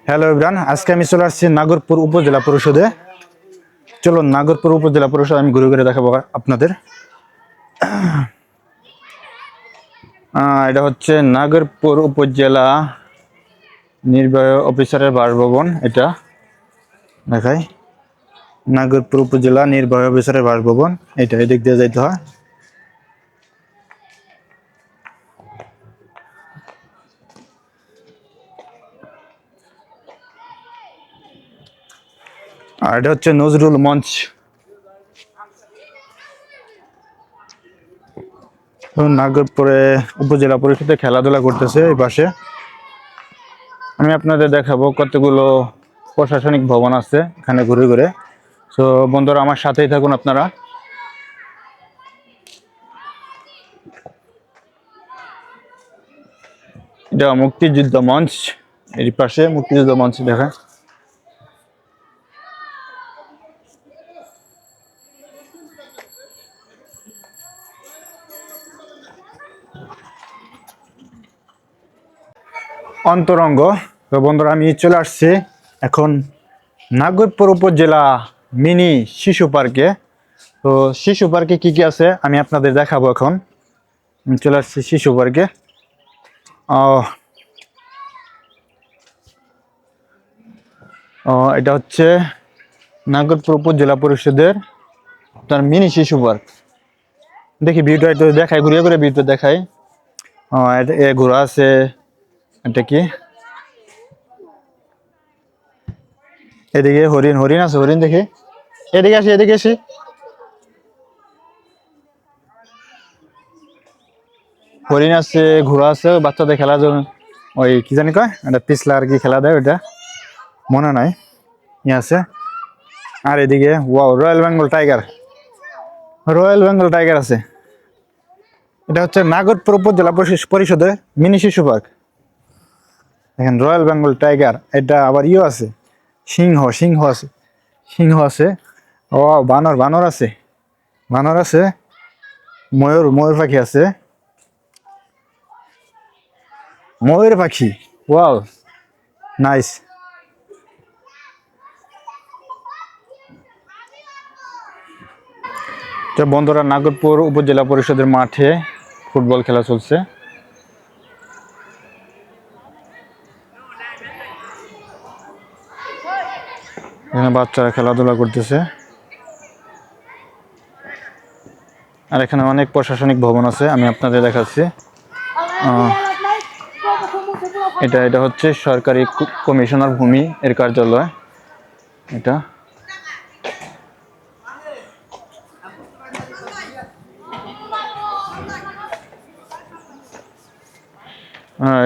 Hello everyone, আজকে আমি চলে আসছি নাগরপুর উপজেলা পরিষদে। চলো নাগরপুর উপজেলা পরিষদ আমি ঘুরে ঘুরে দেখাবো আপনাদের। এটা হচ্ছে নাগরপুর উপজেলা নির্বাহী অফিসারের বাসভবন। এটা দেখাই, নাগরপুর উপজেলা নির্বাহী অফিসারের বাসভবন। এটা এদিক দিয়ে যাইতে হয়। আর এটা হচ্ছে নজরুল মঞ্চ। নাগরপুরে উপজেলা পরিষদে খেলাধুলা করতেছে এই পাশে। আমি আপনাদের দেখাবো কতগুলো প্রশাসনিক ভবন আছে এখানে ঘুরে ঘুরে। তো বন্ধুরা আমার সাথেই থাকুন আপনারা। এটা মুক্তিযুদ্ধ মঞ্চ, এর পাশে মুক্তিযুদ্ধ মঞ্চ দেখা। অন্তরঙ্গ। তো বন্ধুরা আমি চলে আসছি এখন নাগরপুর উপজেলা মিনি শিশু পার্কে। তো শিশু পার্কে কি কি আছে আমি আপনাদের দেখাবো। এখন আমি চলে আসছি শিশু পার্কে। এটা হচ্ছে নাগরপুর উপজেলা পরিষদের তার মিনি শিশু পার্ক। দেখি ভিউটা একটু দেখাই, ঘুরিয়ে ঘুরে ভিউটা দেখাই। এটা ঘোরা আছে। এটা কি, এদিকে হরিণ হরিণ আছে, হরিণ দেখি। এদিকে আসি, এদিকে আসি। হরিণ আছে, ঘোড়া আছে, বাচ্চাদের খেলার জন্য। ওই কি জানি কয়, এটা পিছলা আর কি খেলা দেয়, ওইটা মনে নাই। আছে। আর এদিকে wow, royal Bengal tiger, royal Bengal tiger আছে। এটা হচ্ছে নাগরপুর উপজেলা পরিষদের মিনি শিশু পার্ক। দেখেন রয়্যাল বেঙ্গল টাইগার। এটা আবার ইয়ে আছে, সিংহ, সিংহ আছে, সিংহ আছে। ও বানর, বানর আছে, বানর আছে। ময়ূর, ময়ূর পাখি আছে, ময়ূর পাখি। Wow, nice. তো বন্ধুরা নাগরপুর উপজেলা পরিষদের মাঠে ফুটবল খেলা চলছে। এখানে বাচ্চারা খেলাধুলা করতেছে। আর এখানে অনেক প্রশাসনিক ভবন আছে, আমি আপনাদের দেখাচ্ছি। এটা হচ্ছে সরকারি কমিশনার ভূমি এর কার্যালয়। এটা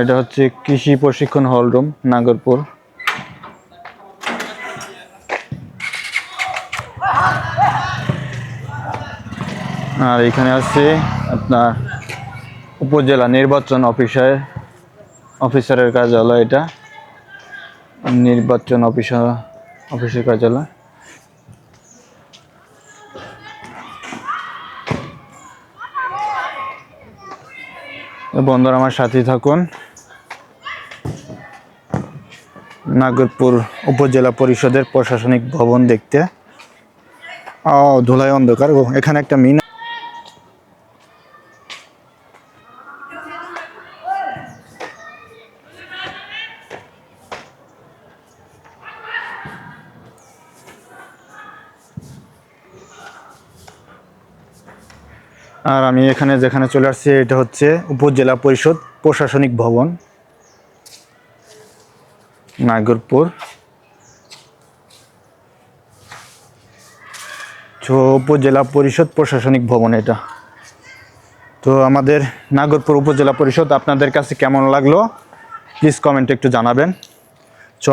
এটা হচ্ছে কৃষি প্রশিক্ষণ হল রুম নাগরপুর। আর এখানে আছে আপনার উপজেলা নির্বাচন অফিসারের কার্যালয়। এটা নির্বাচন অফিসের কার্যালয়। বন্ধুরা আমার সাথে থাকুন নাগরপুর উপজেলা পরিষদের প্রশাসনিক ভবন দেখতে। ধুলায় অন্ধকার। এখানে একটা মিনা। আর আমি যেখানে চলে আসছি এটা হচ্ছে উপজেলা পরিষদ প্রশাসনিক ভবন নাগরপুর। উপজেলা পরিষদ প্রশাসনিক ভবন এটা। তো আমাদের নাগরপুর উপজেলা পরিষদ আপনাদের কাছে কেমন লাগলো প্লিজ কমেন্টে একটু জানাবেন।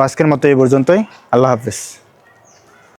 আজকের মতো এই পর্যন্তই। আল্লাহ হাফেজ।